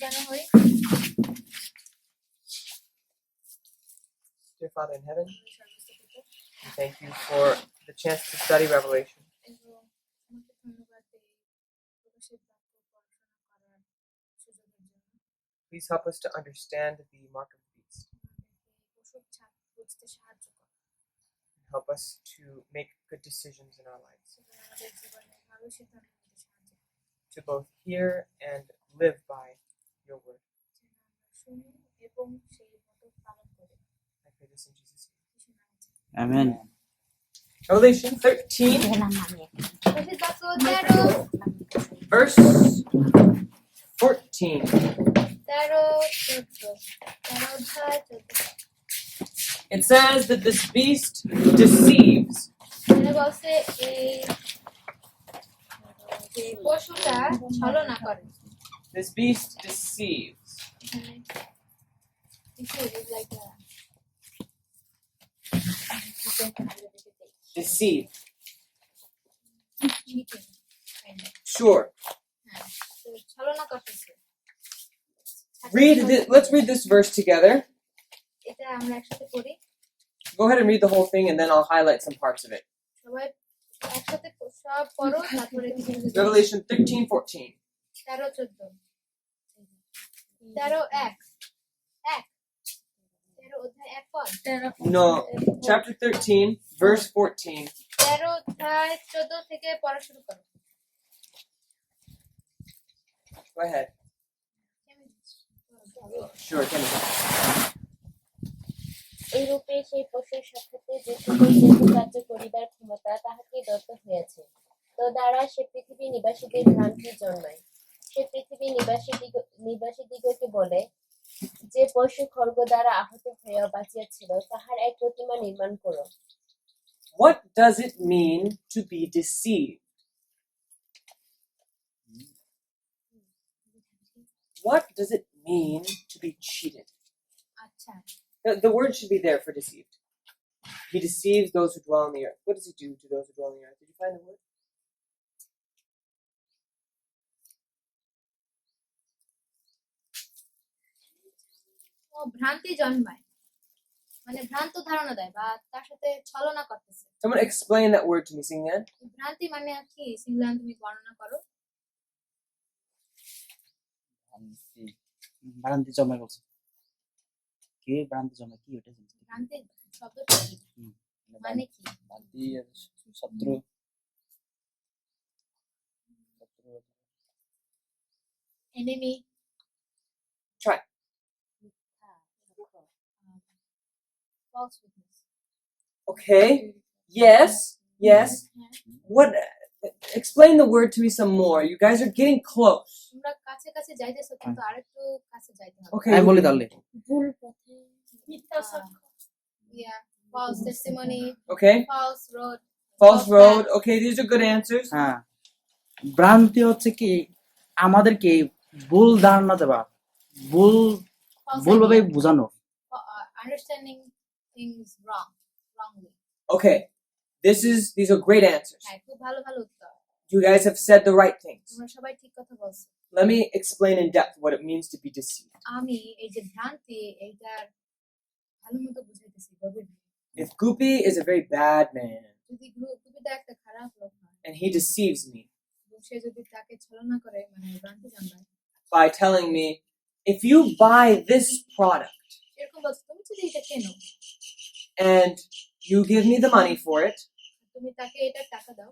কেন হই? Dear Father in heaven, we thank you for the chance to study Revelation. এবং তোমাকে ধন্যবাদ দেই প্রকাশের বাক্য পড়াশোনা করার সুযোগের জন্য। Please help us to understand the mark of the beast. পশুর ছাপ বুঝতে সাহায্য করো। Help us to make good decisions in our lives, এবং আমাদের জীবনে ভালো সিদ্ধান্ত নিতে সাহায্য করো। to both hear and live by your word. যেন আমরা শুনি এবং সেই মতো পালন করি। I pray this in Jesus' name. যিশুর নামে চাই। Amen. Revelation 13, প্রকাশের বাক্য 13 verse 14. 13 অধ্যায় 14 It says that this beast deceives. এখানে বলছে যে পশুটা ছলনা করে। This beast deceives. এখানে deceive is like a Deceive. cheating kind of. Sure. হ্যাঁ, তো ছলনা করতেছে। Let's read this verse together. এটা আমরা একসাথে পড়ি। Go ahead and read the whole thing and then I'll highlight some parts of it. সবাই একসাথে সব পড়ো তারপরে Revelation 13:14. 13-14 13 অধ্যায় 1 পদ No, chapter 13, verse 14. 13 অধ্যায় 14 থেকে পড়া শুরু করো। Go ahead. Sure, Kenny. এইরূপে সেই পশুর সাথে যে সকল যেহেতু কার্য করিবার ক্ষমতা তাহাকে দত্ত হইয়াছে, তো দ্বারা সে পৃথিবী নিবাসীদের ভ্রান্তি জন্মায়। সে পৃথিবী নিবাসীদিগকে বলে, যে পশু খড়গ দ্বারা আহত হইয়া বাঁচিয়াছিল তাহার এক প্রতিমা নির্মাণ করো। What does it mean to be deceived? What does it mean to be cheated? আচ্ছা, The word should be there for deceived. He deceives those who dwell on the earth. What does he do to those who dwell on the earth? Did you find the word? ও ভ্রান্তি জন্মায়, মানে ভ্রান্ত ধারণা দেয় বা তার সাথে ছলনা করতেছে। Someone explain that word to me, Singyan. ভ্রান্তি মানে কি? সিংলান তুমি বর্ণনা করো। ভ্রান্তি জমে বলছে কি ভ্রান্তি জমে কি ওটা জানিস? ভ্রান্তি শব্দটা কি? মানে কি? ভ্রান্তি শত্রু enemy Try. false witness. Okay. Yes. What? Explain the word to me some more. You guys are getting close. তোমরা কাছে কাছে যাইতেছো কিন্তু আরেকটু কাছে যাইতে হবে। Okay. আমি বলি তাহলে ভুল পথে মিথ্যা সাক্ষ্য। Yeah, false testimony, Okay. false road. False road. Okay, these are good answers. হ্যাঁ, ভ্রান্তি হচ্ছে কি আমাদেরকে ভুল ধারণা দেওয়া, False ভুলভাবে idea. বোঝানো। Understanding things wrongly. Okay. These are great answers. হ্যাঁ, খুব ভালো ভালো উত্তর। You guys have said the right things. তোমরা সবাই ঠিক কথা বলছো। Let me explain in depth what it means to be deceived. আমি এই যে ভ্রান্তি এইটার ভালো মতো বুঝাইতেছি গভীর। If Goopy is a very bad man যদি গ্রুপটা একটা খারাপ লোক হয় and he deceives me এবং সে যদি তাকে ছলনা করে মানে ভ্রান্তি জন্মায় by telling me, if you buy this product এরকম বলছো, তুমি যদি এটা কেনো and you give me the money for it, তুমি তাকে এটা টাকা দাও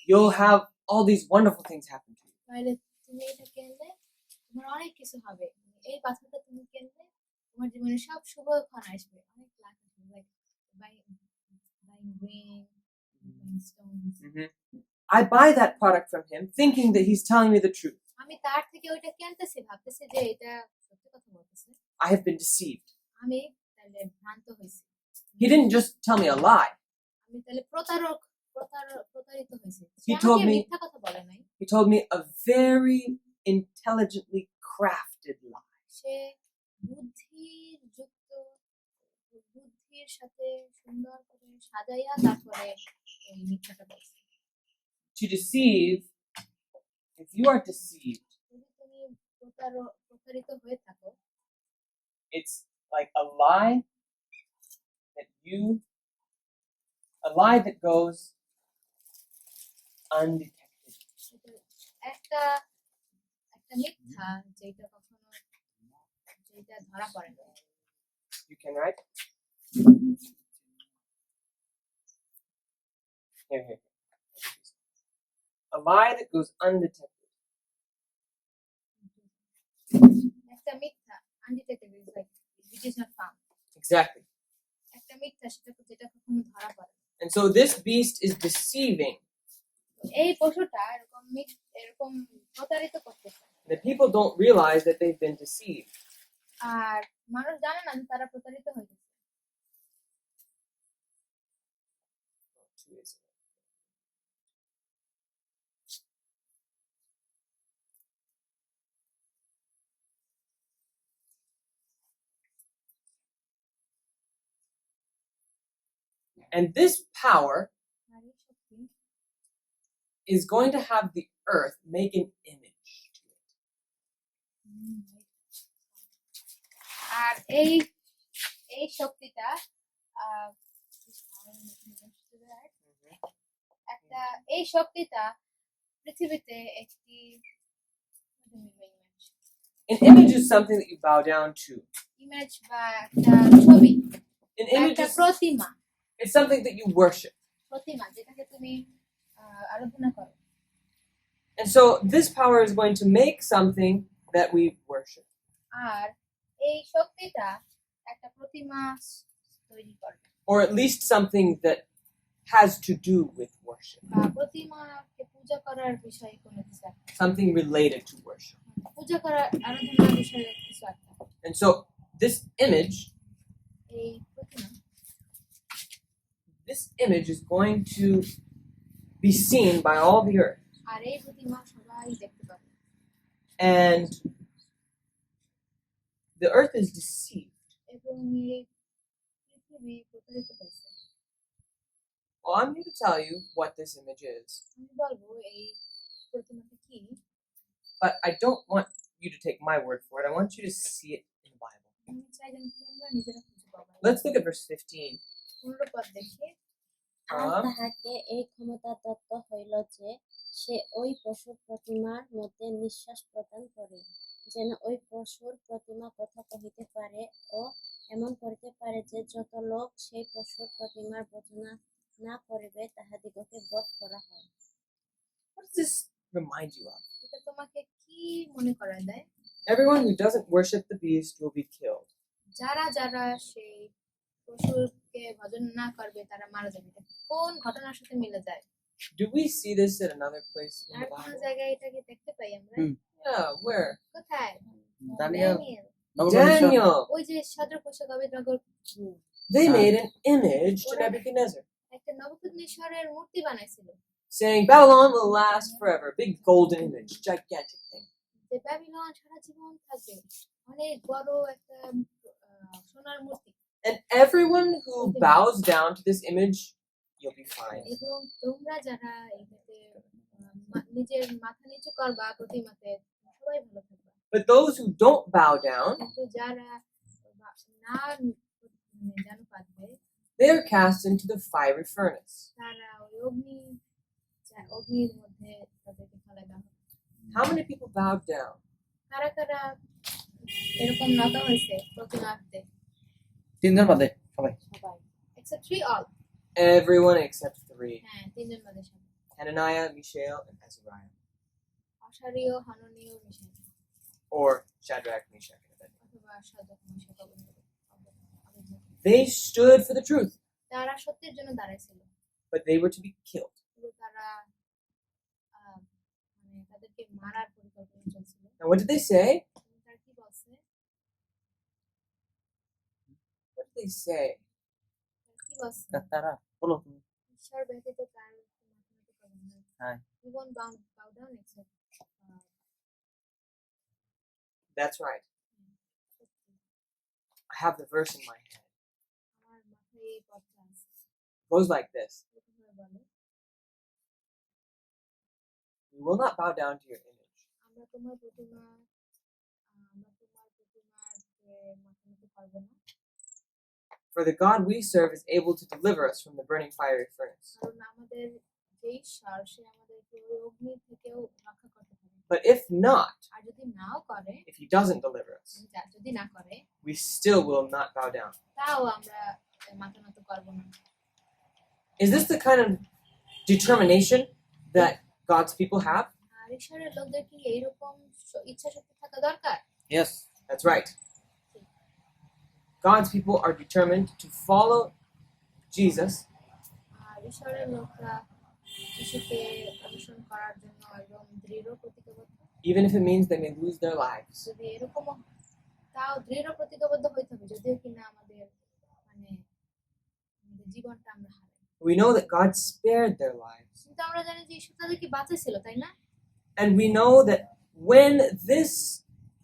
you'll have all these wonderful things happen to you. তাহলে তুমি এটা কিনলে তোমার অনেক কিছু হবে। এই পাথরটা তুমি কিনলে তোমার জীবনে সব শুভক্ষণ আসবে, অনেক লাভ আসবে, like buying ring, buying stones. I buy that product from him thinking that he's telling me the truth. আমি তার থেকে ওইটা কিনতেছি ভাবতেছি যে এটা সত্যি কথা বলতেছে। I have been deceived. আমি তাহলে ভ্রান্ত হয়েছি। He didn't just tell me a lie. আমি তাহলে প্রতারিত হয়েছি। He সে told আমাকে me- মিথ্যা কথা বলে নাই, He told me a very intelligently crafted lie. সে বুদ্ধির সাথে সুন্দর করে সাজাইয়া তারপরে এই মিথ্যাটা বলছে। To deceive, if you are deceived, যদি তুমি প্রতারিত হয়ে থাকো, it's like a lie that goes undetected. এটা একটা একটা মিথ্যা যেটা ধরা পড়ে না। You can write? Here. A lie that goes undetected. একটা মিথ্যা undetected is like it is not found. Exactly. একটা মিথ্যা যেটা কখনো ধরা পড়ে না। And so this beast is deceiving. এই পশুটা এরকম প্রতারিত করতেছে, The people don't realize that they've been deceived. আর মানুষ জানে না যে তারা প্রতারিত হয়েছে। And this power নারী শক্তি is going to have the earth make an image to it. আর এই শক্তিটা এই শক্তিটা পৃথিবীতে একটি An image is something that you bow down to. Image বা একটা ছবি, An বা image একটা is Pratima, it's something that you worship. প্রতিমা যেটাকে তুমি আরাধনা করো। And so this power is going to make something that we worship. আর এই শক্তিটা একটা প্রতিমা তৈরি করবে, Or at least something that has to do with worship. বা প্রতিমাকে পূজা করার বিষয়ে কোনো কিছু একটা, Something related to worship. পূজা করার আরাধনার বিষয়ে কিছু একটা। And so this image is going to be seen by all the earth. আর এই প্রতিমা সবাই দেখতে পাবে। And the earth is deceived. এবং এই পৃথিবী প্রতারিত হয়েছে। Well, I'm going to tell you what this image is, আমি বলবো এই প্রতিমাটা কি, but I don't want you to take my word for it. I want you to see it in the Bible. আমি চাই যেন তোমরা নিজেরা খুঁজে পাবে। Let's look at verse 15. 15 পদ দেখে, আর তাহাকে এই ক্ষমতা দত্ত হইল যে সে ওই পশুর প্রতিমার মধ্যে নিঃশ্বাস প্রদান করে, যেন ওই পশুর প্রতিমা কথা কহিতে পারে ও এমন করিতে পারে যে যত লোক সেই পশুর প্রতিমার ভজনা না করিবে তাহাদিগকে বধ করা হয়। What does this remind you of? এটা তোমাকে কি মনে করায় দেয়? Everyone who doesn't worship the beast will be killed. যারা সেই পশুকে ভজন না করবে তারা মারা যাবে। এটা কোন ঘটনার সাথে মিলে যায়? Do we see this at another place in R the কোন Bible? জায়গায় এটাকে দেখতে পাই আমরা? Yeah, where? কোথায়? Daniel Daniel. Daniel. ওই যে সাদর পোশাক অবিদ্নগর They made an image to Nebuchadnezzar, একটা নবুকদ্নেশ্বরের মূর্তি বানাইছিল, saying Babylon will last forever. Big golden image, gigantic thing. যে ব্যাবিলন সারা জীবন থাকবে, অনেক বড় একটা সোনার মূর্তি। And everyone who bows down to this image, you'll be fine. এবং তোমরা যারা এটাতে নিজের মাথা নিচু করবা প্রতিমাতে, সবাই ভালো থাকবে। But those who don't bow down, কিন্তু যারা না জানো পারবে, they are cast into the fiery furnace. তারা ওই অগ্নির মধ্যে তাদেরকে ফেলে দেওয়া হবে। How many people bowed down? কারা কারা এরকম নত হয়েছে প্রতিমাতে? 3 জন বাদে সবাই। সবাই, except 3 all. Everyone except 3. হ্যাঁ, 3 জন বাদে সবাই। Hananiah, Mishael, and Azariah. Azariah, Hananiah, Mishael, Or Shadrach, Meshach, and Abednego. অথবা সাদক, মেশক, অবেদনগো। They stood for the truth, তারা সত্যের জন্য দাঁড়াইছিল, but they were to be killed. কিন্তু তারা তাদেরকে মারার পরিকল্পনা চলছিল। And what did they say? তারা কি বলছে? What did they say? কি বলছে? তারা বলো তুমি। ঈশ্বর ব্যতীত তার মাথা নত করবেন না। হ্যাঁ। We won't bow down except That's right. I have the verse in my head. আমার মাথায় এই পথটা আছে। It goes like this. প্রথমে বলে, We will not bow down to your image. আমরা তোমার প্রতিমা মাথা নত করবো না, For the God we serve is able to deliver us from the burning fiery furnace. কারণ আমাদের যে ঈশ্বর সে আমাদেরকে ওই অগ্নি থেকেও রক্ষা করতে পারে। But if not, আর যদি নাও করে, if He doesn't deliver us, যদি না করে, we still will not bow down. তাও আমরা মাথা নত করবো না। Is this the kind of determination that God's people have? আর ঈশ্বরের লোকদের কি এইরকম ইচ্ছা শক্তি থাকা দরকার? Yes. That's right. God's people are determined to follow Jesus আর ঈশ্বরের লোকরা যিশুকে অনুসরণ করার জন্য একদম দৃঢ় প্রতিজ্ঞাবদ্ধ। even if it means they may lose their lives. যদি এরকম তাও দৃঢ় প্রতিজ্ঞাবদ্ধ হইতে হবে, যদিও কিনা আমাদের মানে আমাদের জীবনটা আমরা হারাই। We know that God spared their lives. কিন্তু আমরা জানি যে ঈশ্বর তাদেরকে বাঁচাইছিল, তাই না? And we know that when this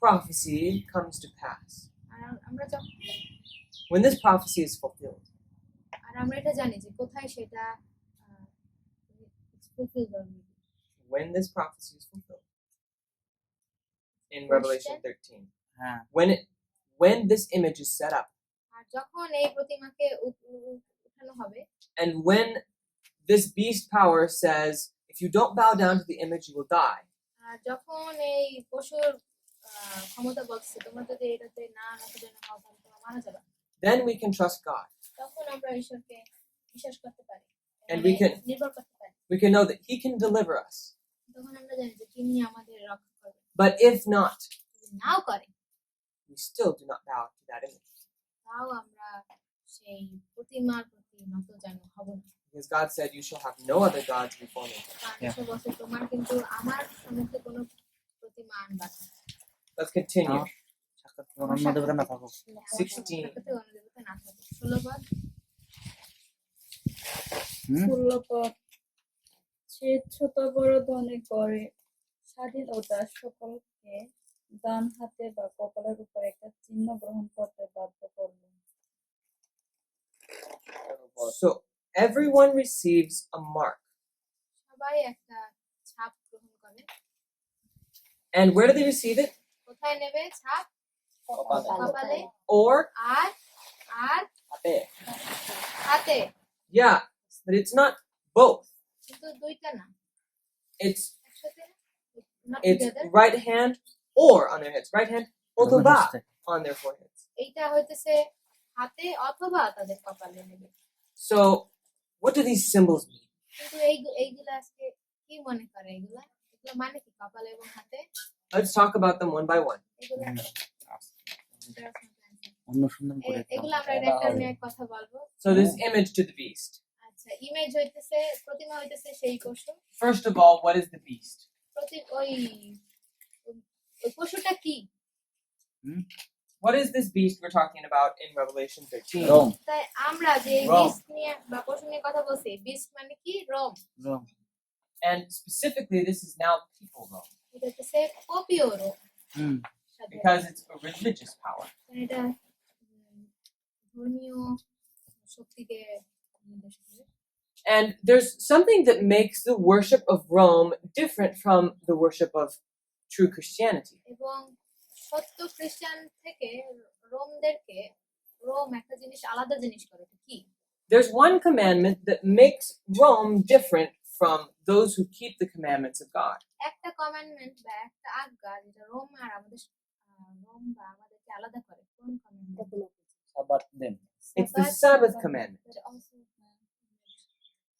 prophecy comes to pass, আর আমরা যখন when this prophecy is fulfilled, আর আমরা এটা জানি যে কোথায় সেটা fulfill হবে। when this prophecy is fulfilled in Question? Revelation 13, হ্যাঁ when this image is set up, আর যখন এই প্রতিমাকে উঠানো হবে, and when this beast power says, if you don't bow down to the image, you will die, আর যখন এই পশুর ক্ষমতা বলছে তোমরা যদি এটাতে না নত হও তাহলে তোমরা মারা যাবে, then we can trust God. তখন আমরা ঈশ্বরকে বিশ্বাস করতে পারি, And মানে we can- নির্ভর করতে পারি। We can know that He can deliver us. তখন আমরা জানি যে তিনি আমাদের রক্ষা করবেন। But if not, যদি নাও করে, we still do not bow to that image. তাও আমরা সেই প্রতিমার প্রতি নত যেন হব না। Because God said, you shall have no other gods before me. কারণ ঈশ্বর বলছে তোমার কিন্তু আমার সম্মুখে কোনো প্রতিমা আনবা না। Let's continue. সাক্ষাৎ অন্য দেবতা না থাকুক 16. সাক্ষাতে অন্য দেবতা না থাকে। 16 পদ। হুম? 16 পদ। সে ছোট বড় ধনে করে স্বাধীন ও দাস সকলকে ডান হাতে বা কপালের উপর একটা চিহ্ন গ্রহণ করতে বাধ্য করল। So everyone receives a mark. সবাই একটা ছাপ গ্রহণ করে। And where do they receive it? কোথায় নেবে ছাপ? কপালে Or আর আর হাতে। yeah, but it's not both. কিন্তু দুইটা না, It's একসাথে not it's together। right hand or on their heads. Right hand otoba on their foreheads. এইটা হইতেছে হাতে অথবা তাদের কপালে নেবে। So what do these symbols mean? কিন্তু এইগুলা আজকে কি মনে করে এগুলা মানে কি কপালে এবং হাতে? Let's talk about them one by one. এগুলা অনুসন্ধান করে এগুলা আমরা একটা নিয়ে কথা বলবো। So this image to the beast. আচ্ছা, ইমেজ হইতেছে প্রতিমা হইতেছে সেই পশু। First of all, what is the beast? ওই পশুটা কি? What is this beast we're talking about in Revelation 13? Rome তাই আমরা যে রোম। বিস্ট নিয়ে বা পশু নিয়ে কথা বলছি, বিস্ট মানে কি? Rome. Rome And specifically, this is now people Rome এটা হচ্ছে পপীয় রোম। হুম সাথে because it's a religious power. এটা ধর্মীয় শক্তিকে নির্দেশ করে। And there's something that makes the worship of Rome different from the worship of true Christianity. এবং সত্য খ্রিস্টান থেকে রোম একটা জিনিস আলাদা জিনিস করে। কি? There's one commandment that makes Rome different from those who keep the commandments of God. একটা কমান্ডমেন্ট বা একটা আজ্ঞা যেটা রোম আর আমাদের রোম বা আমাদেরকে আলাদা করে। কোন কমান্ডমেন্ট? সাবাত দেন It's the Sabbath commandment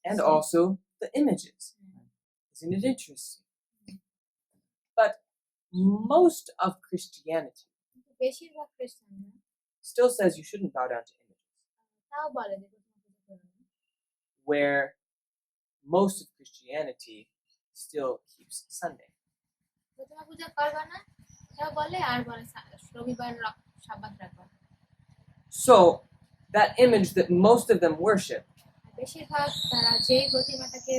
and also the images. Isn't it interesting? But most of Christianity কিন্তু বেশিরভাগ খ্রিস্টানরা still says you shouldn't bow down to images, তাও বলে যে প্রতিমা পূজা করো না। where most of Christianity still keeps Sunday. প্রতিমা পূজা করবা না তাও বলে, আর বলে রবিবার সাব্বাত রাখবা। So, that image that most of them worship আর বেশিরভাগ তারা যেই প্রতিমাটাকে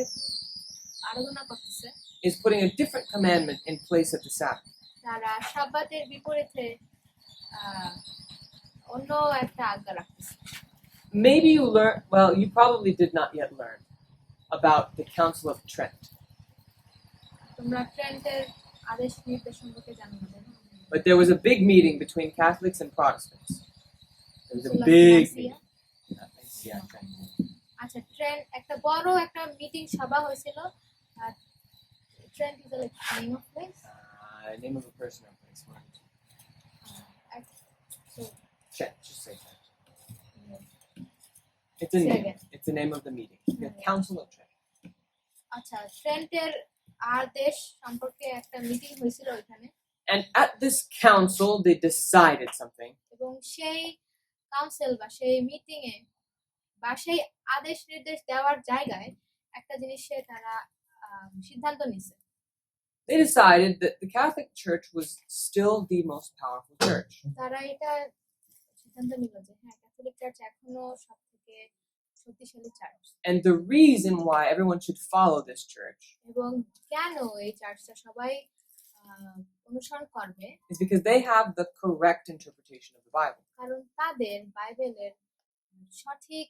আরাধনা করতেছে is putting a different commandment in place of the Sabbath. তারা সাব্বাতের বিপরীতে অন্য একটা আজ্ঞা রাখতেছে। Maybe you learn, well, you probably did not yet learn about the Council of Trent. তোমরা ট্রেন্টের আদেশ নির্দেশ সম্পর্কে জানো না, তাই না? But there was a big meeting between Catholics and Protestants. There was a Council of big Nicaea? meeting. Yeah, আচ্ছা Trent একটা বড় একটা মিটিং সভা হয়েছিল আর Trent is like name of place name of a person or place. One, two. So Chet, just say Chet. It's a Say name. again. It's the name of the meeting. The Okay. Council of Trent. আচ্ছা ট্রেন্টের আদেশ সম্পর্কে একটা meeting হয়েছিল ওইখানে And at this council, they decided something. এবং সেই council বা সেই মিটিং এ বা সেই আদেশ নির্দেশ দেওয়ার জায়গায় একটা জিনিসে তারা সিদ্ধান্ত নিছে They decided that the Catholic Church was still the most powerful church. তারা এটা সিদ্ধান্ত নিল যে হ্যাঁ ক্যাথলিক চার্চ এখনো সব থেকে শক্তিশালী church And the reason why everyone should follow this church এবং কেন এই চার্চটা সবাই অনুসরণ করবে is because they have the correct interpretation of the Bible. কারণ তাদের বাইবেলের সঠিক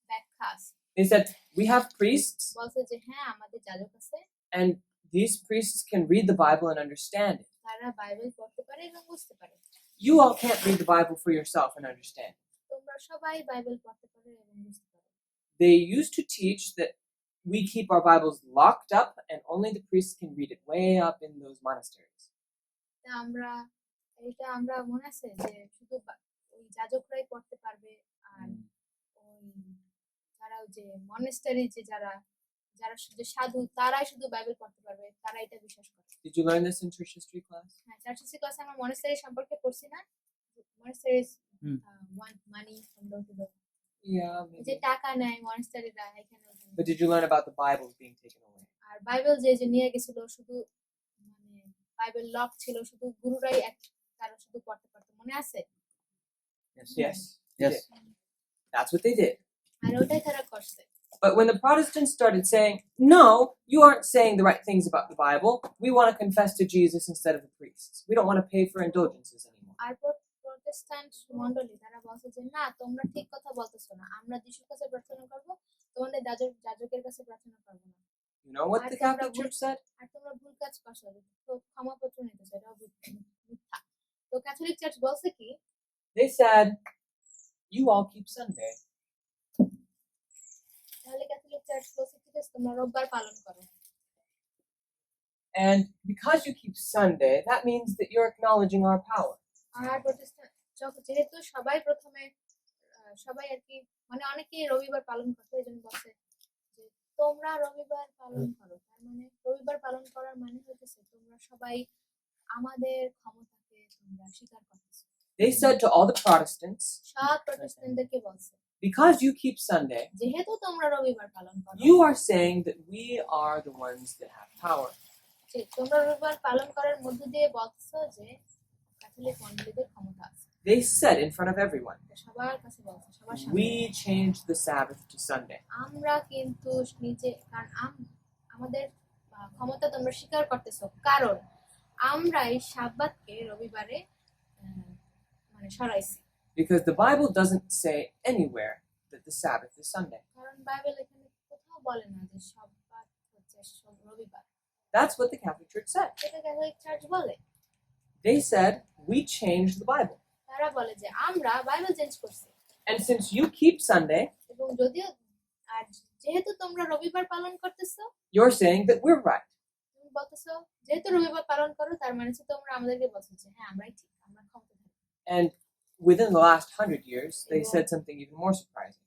ব্যাখ্যা আছে They said, we have priests, বলছে যে হ্যাঁ আমাদের যাজক আছে and these priests can read the Bible and understand it. তারা বাইবেল পড়তে পারে এবং বুঝতে পারে You all can't read the Bible for yourself and understand it. তোমরা সবাই বাইবেল পড়তে পারো এবং বুঝতে পারো They used to teach that we keep our Bibles locked up and only the priests can read it way up in those monasteries. তা আমরা মনে আছে যে শুধু ওই যাজকরাই পড়তে পারবে আর ওই যারা ওই যে মনেস্টারি যে যারা যে সাধু তারাই শুধু বাইবেল পড়তে পারবে তারা এটা বিশ্বাস করে Did you learn this in church history class? হ্যাঁ চার্চ হিস্ট্রি ক্লাসে আমরা মনেস্টারি সম্পর্কে পড়ছি না monasteries want money from door to door Yeah, যে টাকা নেয় মনেস্টারিরা এখানে ওখানে। But did you learn about the Bible being taken away? R Bible যে নিয়ে গেছিল শুধু মানে বাইবেল লক ছিল শুধু গুরুরাই তারা শুধু পড়তে পারতো মনে আছে Yes. Yes. That's what they did. আর ওটাই তারা করছে But when the Protestants started saying, no, you aren't saying the right things about the Bible, we want to confess to Jesus instead of the priests. We don't want to pay for indulgences anymore. আর Protestant মণ্ডলী তারা বলছে যে না তোমরা ঠিক কথা বলতেছো না আমরা যিশুর কাছে প্রার্থনা করব তোমাদের যাজকের কাছে প্রার্থনা করব না You know what the Catholic Church said? আর তোমরা ভুল কাজ করছো তো ক্ষমাপত্র নিতেছো এটাও মিথ্যা তো ক্যাথলিক চার্চ বলছে কি They said, you all keep Sunday. তাহলে ক্যাথলিক চার্চ বলছে ঠিক আছে তোমরা রোববার পালন করো And because you keep Sunday, that means that you're acknowledging our power. আর প্রোটেস্ট্যান্ট যেহেতু সবাই আর কি মানে অনেকেই রবিবার পালন করতো এই জন্য বলছে যে তোমরা রবিবার পালন করো তার মানে রবিবার পালন করার মানে হইতেছে তোমরা সবাই আমাদের ক্ষমতাকে তোমরা স্বীকার করতেছো They said to all the Protestants, সব প্রোটেস্ট্যান্টদেরকে বলছে because you keep Sunday, যেহেতু তোমরা রবিবার পালন করো you are saying that we are the ones that have power. যে তোমরা রবিবার পালন করার মধ্য দিয়ে বলছো যে ক্যাথলিক মণ্ডলীদের ক্ষমতা আছে They said in front of everyone, সবার কাছে বলছে সবার সামনে we changed the Sabbath to Sunday. আমরা কিন্তু নিজে কারণ আমাদের ক্ষমতা তোমরা স্বীকার করতেছো কারণ আমরা এই সাব্বাতকে রবিবারে মানে সরাইছি Because the Bible doesn't say anywhere that the Sabbath is Sunday. কারণ বাইবেল এখানে কোথাও বলে না যে সাব্বাত হচ্ছে রবিবার That's what the Catholic Church said. এটা ক্যাথলিক চার্চ বলে They said, we changed the Bible. তারা বলে যে আমরা বাইবেল চেঞ্জ করছি And since you keep Sunday, এবং যদিও আর যেহেতু তোমরা রবিবার পালন করতেছো you're saying that we're right. তুমি বলতেছো যেহেতু রবিবার পালন করো তার মানে হচ্ছে তোমরা আমাদেরকে বলছো যে হ্যাঁ আমরাই ঠিক আমরা ক্ষমতা থাকি And within the last 100 years, they said something even more surprising.